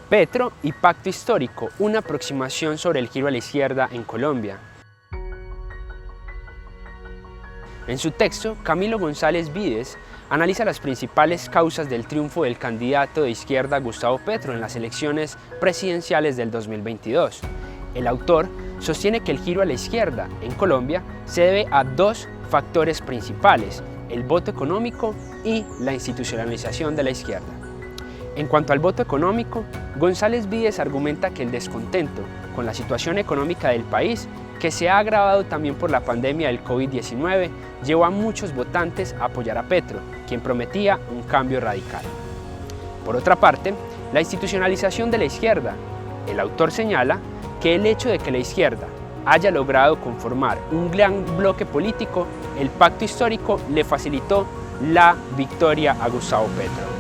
Petro y Pacto Histórico, una aproximación sobre el giro a la izquierda en Colombia. En su texto, Camilo González Vides analiza las principales causas del triunfo del candidato de izquierda Gustavo Petro en las elecciones presidenciales del 2022. El autor sostiene que el giro a la izquierda en Colombia se debe a dos factores principales: el voto económico y la institucionalización de la izquierda. En cuanto al voto económico, González Vides argumenta que el descontento con la situación económica del país, que se ha agravado también por la pandemia del COVID-19, llevó a muchos votantes a apoyar a Petro, quien prometía un cambio radical. Por otra parte, la institucionalización de la izquierda. El autor señala que el hecho de que la izquierda haya logrado conformar un gran bloque político, el pacto histórico le facilitó la victoria a Gustavo Petro.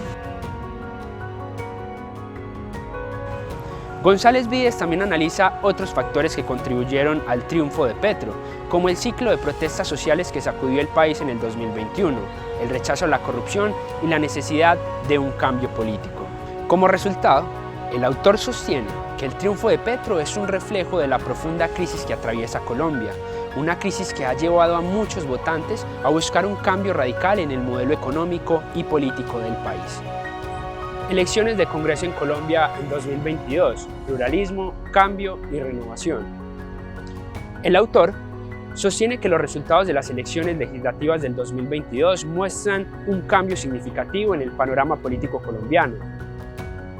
González Vides también analiza otros factores que contribuyeron al triunfo de Petro, como el ciclo de protestas sociales que sacudió el país en el 2021, el rechazo a la corrupción y la necesidad de un cambio político. Como resultado, el autor sostiene que el triunfo de Petro es un reflejo de la profunda crisis que atraviesa Colombia, una crisis que ha llevado a muchos votantes a buscar un cambio radical en el modelo económico y político del país. Elecciones de Congreso en Colombia en 2022, pluralismo, cambio y renovación. El autor sostiene que los resultados de las elecciones legislativas del 2022 muestran un cambio significativo en el panorama político colombiano.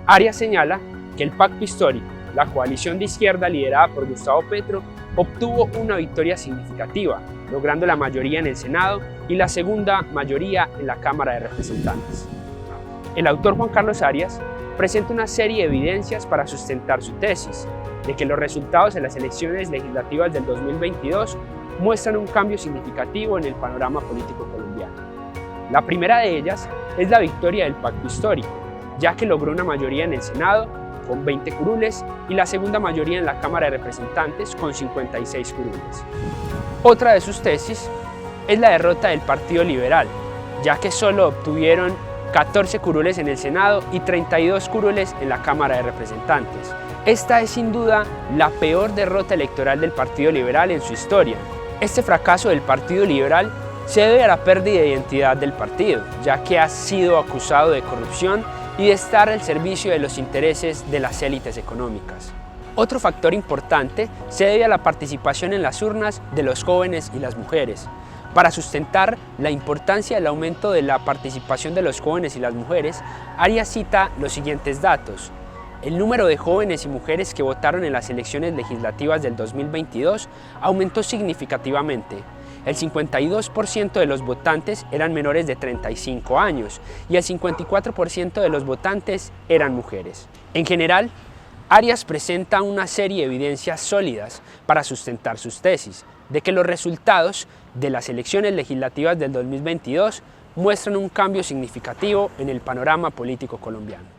Arias señala que el pacto histórico, la coalición de izquierda liderada por Gustavo Petro, obtuvo una victoria significativa, logrando la mayoría en el Senado y la segunda mayoría en la Cámara de Representantes. El autor Juan Carlos Arias presenta una serie de evidencias para sustentar su tesis de que los resultados de las elecciones legislativas del 2022 muestran un cambio significativo en el panorama político colombiano. La primera de ellas es la victoria del pacto histórico, ya que logró una mayoría en el Senado con 20 curules y la segunda mayoría en la Cámara de Representantes con 56 curules. Otra de sus tesis es la derrota del Partido Liberal, ya que solo obtuvieron 14 curules en el Senado y 32 curules en la Cámara de Representantes. Esta es sin duda la peor derrota electoral del Partido Liberal en su historia. Este fracaso del Partido Liberal se debe a la pérdida de identidad del partido, ya que ha sido acusado de corrupción y de estar al servicio de los intereses de las élites económicas. Otro factor importante se debe a la participación en las urnas de los jóvenes y las mujeres. Para sustentar la importancia del aumento de la participación de los jóvenes y las mujeres, Arias cita los siguientes datos. El número de jóvenes y mujeres que votaron en las elecciones legislativas del 2022 aumentó significativamente. El 52% de los votantes eran menores de 35 años y el 54% de los votantes eran mujeres. En general, Arias presenta una serie de evidencias sólidas para sustentar sus tesis de que los resultados de las elecciones legislativas del 2022 muestran un cambio significativo en el panorama político colombiano.